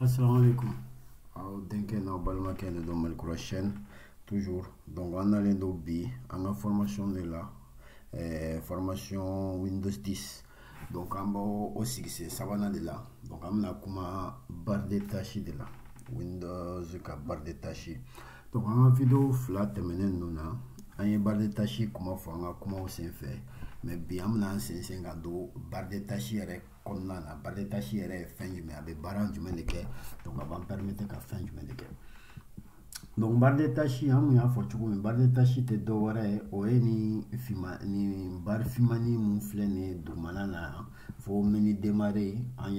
Assalamu alaikum. Denke na balma kende do mal chaîne toujours. Donc on a l'endo bi en formation de la formation Windows 10. Donc on va aussi c'est savana de là. Donc on a kuma barre de tâches de là. Windows ka barre de tâches. Donc on a vidéo flat menen nuna. On barre de tâches comment faire comment on s'en fait. Mais bien on c'est do barre de tâches konna na barre de tâches est fin du mais avec barre du de que donc on va permettre qu'à fin du de que donc barre de tâches on a fait tout barre de tâches te doware o ni fima ni barre fimani mon flene do manana faut menu démarrer en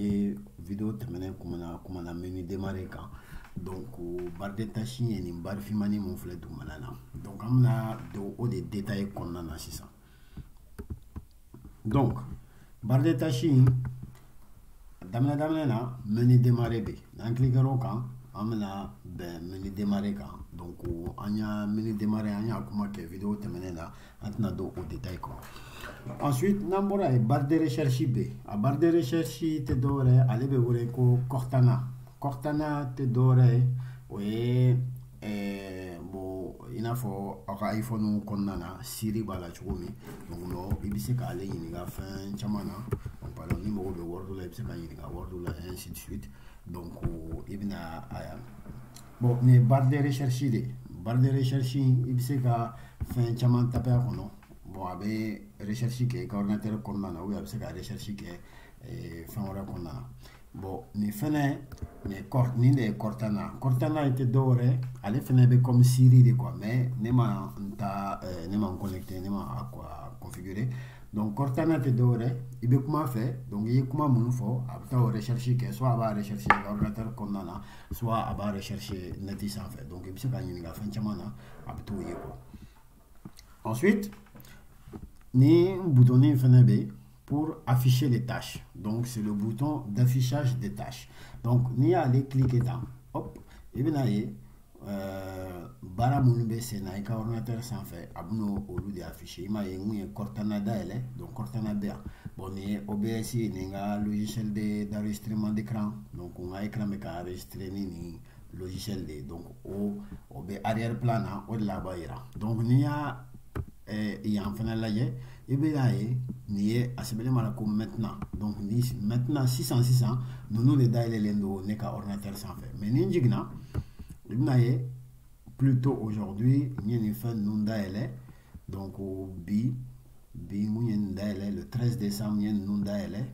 vidéo terminer comme on a menu démarrer quand donc barre de tâches ni barre fimani mon flene do manana donc on a do des détails konna na c'est ça donc barre de tâches damna na menu démarrer be nan cliquer au camp amna ben menu démarrer quand donc anya menu démarrer anya kuma ke vidéo terminer là antna do au détail quoi ensuite nambora e barre de recherche be a barre de recherche te dore ale be wore ko cortana te dore we bo ina fo aka iphone konnana siri bala chugumi donc no ibisi ka ale yini ga fin chamana par exemple numéro de word là ibisi ka yini ga word là ainsi de suite donc ibina aya bon ne barre de recherche ibisi ka fin chaman taper kono bon abe recherche ke ka ordinateur konnana ou ibisi ka recherche ke fin wora konnana bon ni fene ni de cortana était doré allez fene be comme Siri de quoi mais ne ma connecté ne ma à quoi configurer donc cortana était doré il be comment faire donc il comment mon faut après rechercher que soit va rechercher l'ordinateur qu'on a soit va rechercher net en fait donc il se gagne la fin chamana après tout quoi ensuite ni bouton ni fene be pour afficher les tâches. Donc, c'est le bouton d'affichage des tâches. Donc, ni aller cliquer dans, hop, et bien allez, bara munube c'est naika ordinateur sans fait, abuno au lieu d'afficher, il m'a eu Cortana d'aile, donc Cortana BA. Bon, ni OBS, ni un logiciel d'enregistrement d'écran, donc on a écran mais qu'à enregistrer ni logiciel de, donc au arrière-plan, au de la barrière. Donc, ni a il y a un final là et bien là ni est assez bien mal comme maintenant donc maintenant 600 nous les dailles les lendo n'est qu'à ordinateur sans fait mais n'indigna il y plutôt aujourd'hui ni une fin non dailles donc au bi moyen dailles le 13 décembre ni non dailles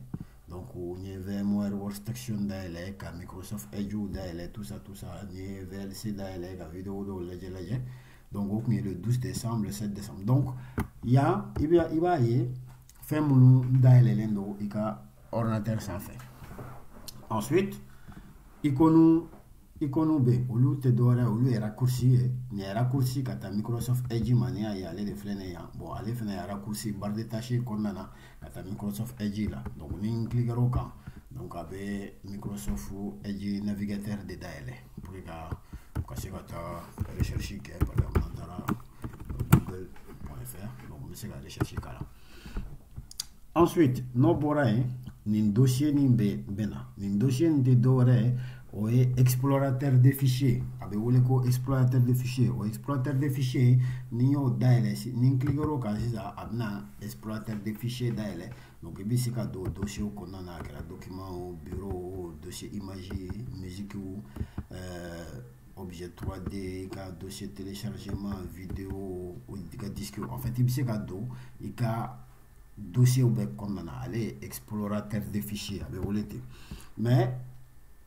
donc ni VMware Workstation dailles qu'à Microsoft Edge dailles tout ça ni VLC dailles qu'à vidéo de la donc le 12 décembre, le 7 décembre. Donc il va y faire mon daile lendo et ordinateur sans fait. Ensuite, icône B au lieu de dorer au lieu raccourci kata Microsoft Edge mania y aller de freiner bon aller freiner raccourci barre de tâches qu'on a kata Microsoft Edge là. Donc on clique au camp. Donc avec Microsoft Edge navigateur de daile pour que c'est votre recherche qui est par exemple google.fr donc on va rechercher là. Ensuite no borae nin dossier ni bena nin dossier de doré ou explorateur de fichiers abe wole ko explorateur de fichiers ou explorateur de fichiers ni yo daile ni cliquero ka sisa abna explorateur de fichiers daile donc ici ka do dossier ko nana kala document au bureau dossier image musique ou objet 3D, dossier téléchargement, vidéo, ou disque. En fait, il y a un dossier comme on a allé explorateur de fichiers. Mais,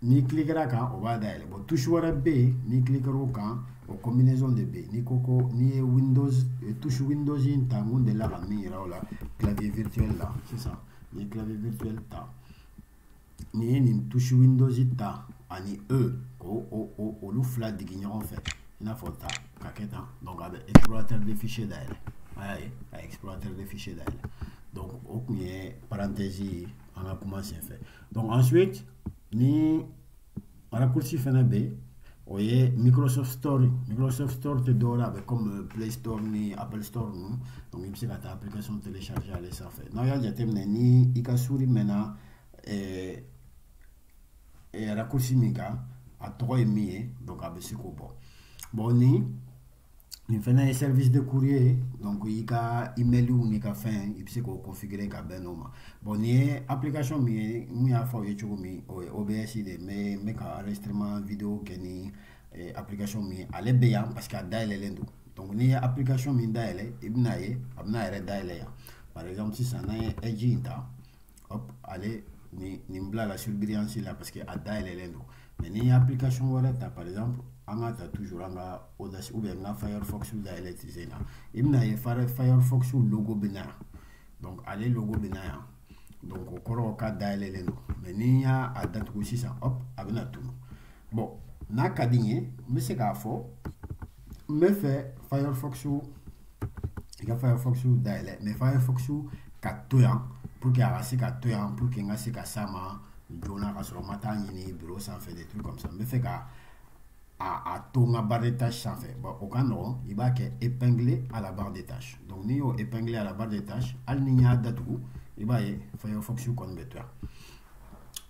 ni cliquera quand on va d'aller. Bon, touche B, ni cliquera quand aux combinaisons de B. Ni Windows, touche Windows in tangon de la clavier virtuel là, c'est ça. Ni clavier virtuel ta. Ni touche Windows ta. Ani au flat de guignon fait il a fait ta donc avec explorateur de fichiers d'aile explorateur de fichiers d'aile donc au parenthèse on a commencé à faire donc ensuite ni raccourci fait B voyez Microsoft Store te donne avec comme Play Store ni Apple Store non donc il s'est ta application téléchargée à ça fait non il y a ni ikasuri mena raccourci minka a tɔgɔ ye min ye donc a bɛ se k'o bɔ bon nin fana ye service de courrier donc i ka email ni ka fɛn i bɛ se k'o configurer ka bɛn n'o ma bon nin ye application min ye mun y'a fɔ aw ye cogo min o ye OBS de n bɛ ka enregistrement vidéo kɛ ni application min ye ale bɛ yan parce que a dayɛlɛlen don donc n'i ye application min dayɛlɛ i bɛna ye a bɛna a yɛrɛ dayɛlɛ yan par exemple sisan n'an ye Edge in ta hop ale nin bila la surbrillance la parce que a dayɛlɛlen don mais n'i ye application wɛrɛ ta par exemple an ka ta toujours an ka Audace ou bien n ka Firefox dayɛlɛ tise na i bɛna ye Firefox logo bɛ na yan donc ale logo bɛ na yan donc o kɔrɔ ka dayɛlɛlen don mais n'i y'a datugu sisan hop a bɛna tunu bon n'a ka di n ye n bɛ se k'a fɔ n bɛ fɛ Firefox i ka Firefox dayɛlɛ mais Firefox ka to yan pour que a ka se ka to yan pour que n ka se ka s'a ma joona ka sɔrɔ n ma taa ɲini bureau sanfɛ des trucs comme ça n bɛ fɛ ka a to n ka barre de tâche sanfɛ bon o ka nɔgɔn i b'a kɛ épingler à la barre de tâche donc n'i y'o épingler à la barre de tâche hali ni n y'a datugu i b'a ye Firefox kɔni bɛ to yan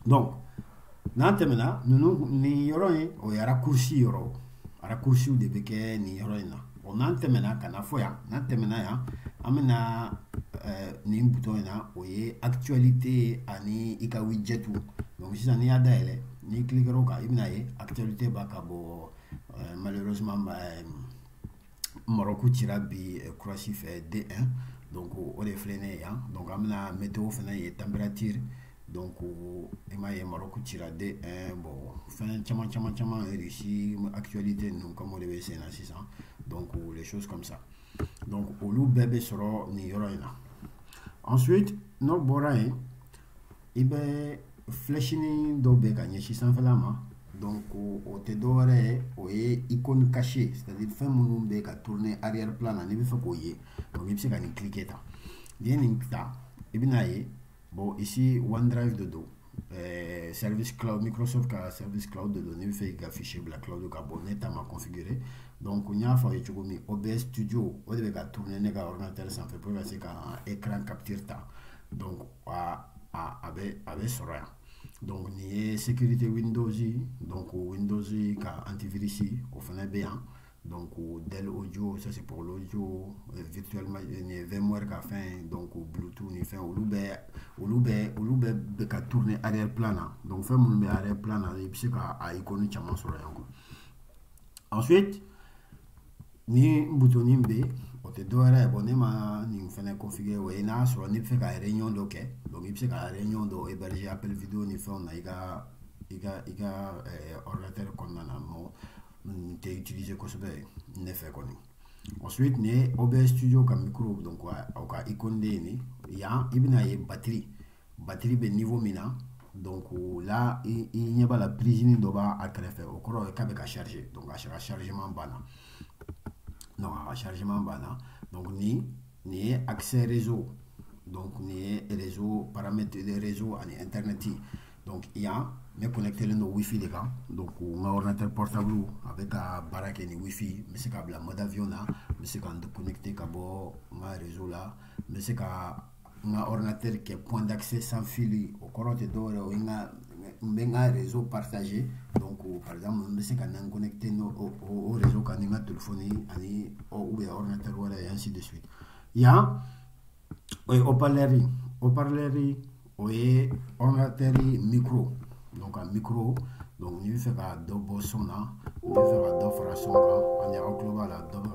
donc n'an tɛmɛna nin yɔrɔ in o ye raccourci yɔrɔ raccourciw de bɛ kɛ nin yɔrɔ in na bon n'an tɛmɛna ka na fɔ yan n'an tɛmɛna yan an bɛna nin bouton in na o ye actualité ani i ka widget donc sisan n'i y'a dayɛlɛ n'i cliquer o kan i bɛna ye actualité b'a ka bɔ malheureusement Maroc cira bi Croatie fɛ D1 donc o de filɛ ne ye yan donc an bɛna météo fana ye température donc i m'a ye Maroc cira D1 bon fɛn caman Russie actualité ninnu comme o de bɛ sen na sisan donc les choses comme ça donc olu bɛɛ bɛ sɔrɔ nin yɔrɔ in na ensuite n'o bɔra yen i bɛ flèche dɔ bɛ ka ɲɛsin sanfɛla ma donc o tɛ dɔwɛrɛ ye o ye icône caché c'est-à-dire fɛn minnu bɛ ka tourner arrière plan na n'i bɛ fɛ k'o ye donc i bɛ se ka nin cliquer ta n'i ye nin ta i bɛna ye bon ici OneDrive de don service cloud Microsoft ka service cloud de don n'i bɛ fɛ k'i ka fichier bila cloud kan bon ne ta ma configurer donc n y'a fɔ aw ye cogo min OBS Studio o de bɛ ka tourner ne ka ordinateur sanfɛ pour ka se ka écran capture ta donc a bɛ sɔrɔ yan donc nin ye sécurité Windows donc Windows ka antivirus o fana bɛ yan donc Dell Audio ça c'est pour l'audio virtuellement ni VMware ka fɛn donc Bluetooth ni fɛn olu bɛ ka tourner arrière plan na donc fɛn minnu bɛ arrière plan na i bɛ se ka a icône caman sɔrɔ yan quoi ensuite ni bouton bɛ o tɛ dɔwɛrɛ ye bon ne ma nin fɛnɛ configurer o ye n'a sɔrɔ n'i bɛ fɛ ka réunion dɔ kɛ donc i bɛ se ka réunion dɔ héberger appel vidéo ni fɛnw na i ka ordinateur kɔnɔna na n tɛ utiliser kosɛbɛ ne fɛ kɔni ensuite nin ye OBS Studio ka micro donc aw ka icône de ye nin yan i bɛna ye batterie bɛ niveau min na donc là i ɲɛ b'a la prise dɔ b'a kɛrɛfɛ o kɔrɔ ye k'a bɛ ka charger donc a ka chargement banna non a chargement banna donc nin ye accès réseau donc nin ye réseau paramètres de réseau ani internet donc yan n bɛ connecté len don wifi de kan donc n ka ordinateur portable a bɛ ka baara kɛ ni wifi n bɛ se ka bila mode avion na n bɛ se ka n connecté ka bɔ n ka réseau la n bɛ se ka n ka ordinateur kɛ point d'accès sans fil o kɔrɔ tɛ dɔwɛrɛ o ye n bɛ n ka réseau partagé donc par exemple n bɛ se ka n connecté o réseau kan ni n ka téléphone ani ou bien ordinateur wɛrɛ et ainsi de suite yan o ye haut-parleur o ye ordinateur micro donc un micro donc n'i bɛ fɛ ka dɔ bɔ son na n'i bɛ fɛ ka dɔ fara son kan ani aw tulo b'a la dɔ bɛ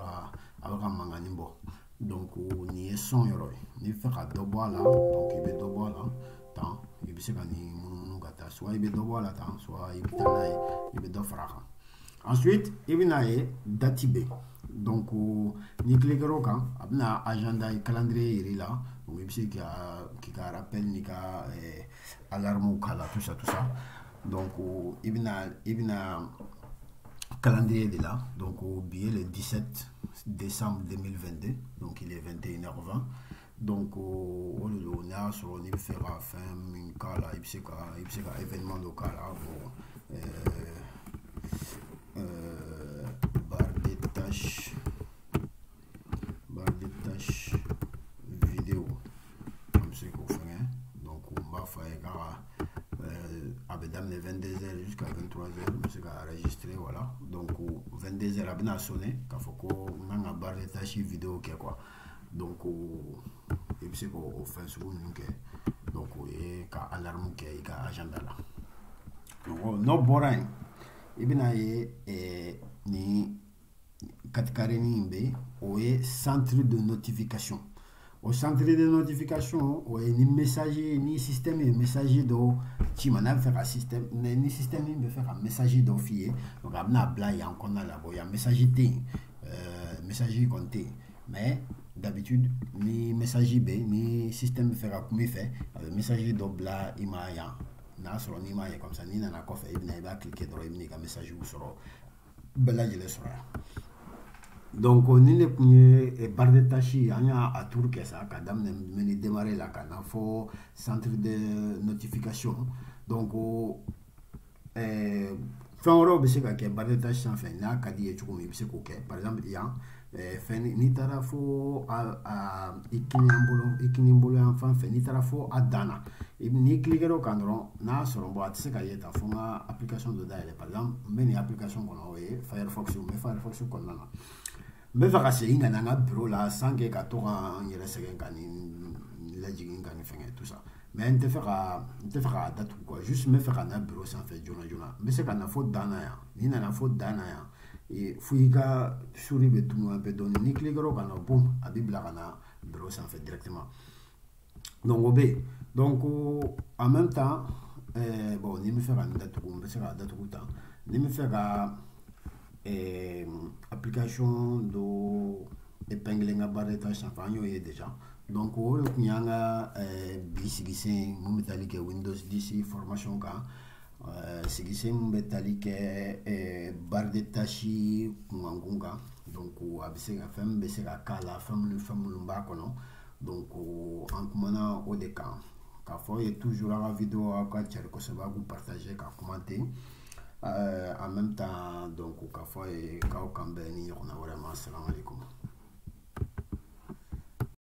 ka mankanni bɔ donc nin ye son yɔrɔ ye n'i bɛ fɛ ka dɔ bɔ a la donc i bɛ dɔ bɔ a la tan i bɛ se ka nin munumunu ka taa soit i bɛ dɔ bɔ a la tan soit i bɛ taa n'a ye i bɛ dɔ fara a kan ensuite i bɛna ye date bɛ donc n'i cliquer o kan a bɛna agenda calendrier yir'i la donc i bɛ se k'i ka rappel n'i ka alarme k'a la tout ça donc i bɛna calendrier de là donc bi est le 17 décembre 2022 donc il est 21h20 donc o de don n'a sɔrɔ n'i bɛ fɛ ka fɛn min k'a la i bɛ se ka événement dɔ k'a la barre de tâches vidéo an bɛ se k'o fɛngɛ donc n b'a fɔ a ye k'a a bɛ d'amener 22h jusqu'à 23h, je suis enregistré, voilà. Donc, 22h, à bien sonné, qu'il faut qu'on ait barre de tâches vidéo, quoi. Donc, et puis c'est qu'on fait ce qu'on nous donc, il y a alarme qui est agenda là. Donc, no boring. Et bien, ni catégorie ni au centre de notification. Au centre de notification, ni messager, ni système et messager de Chimana faire un système, ni système ni faire un messager d'offier. Donc, on a blague encore là, il y a messager messager compté. Mais d'habitude, ni messager B, ni système faire comme il fait, messager d'obla imaya. Na soro ni ma comme ça ni na ko fe ibna ba cliquer dans ibni ka message ou soro bela jele soro. Donc on est le barre de tâches anya à tour que ça quand menu démarrer la kana fo centre de notification. Donc fin oro be se ka ke barre de tâches sans fin na ka di e chuko mi be se ko ke par exemple il y a ni tara fo a ikini mbolo enfant fe ni tara fo a dana ni cliquer au cadran na soro bo atse ka yeta fo ma application de daile par exemple meni application kono we Firefox ou me Firefox kono na me fa ka se inga na bureau la sans que ka to en yele se ka ni la jigin ka ni fenga tout ça mais on te fera date quoi juste me faire un bureau sans faire journal mais c'est qu'on a faute dana ya ni na faute dana ya et fouika souris be tout un peu donner ni cliquer au canal boum a bibla kana bureau sans faire directement donc obé donc en même temps bon ni me faire un date quoi mais c'est la date quoi ni me faire application do épingler nga barre de tâche enfin yo déjà donc o kunyanga bisigise mu metalike Windows 10 formation ka sigise mu metalike barre de tâche kungangunga donc abisega fem besega kala famulu mbakono donc en kumana o de kan ka fo est toujours la vidéo ka tchar ko se va vous partager ka commenter en même temps donc ka fo e ka o kambe ni on a vraiment assalamu alaikum.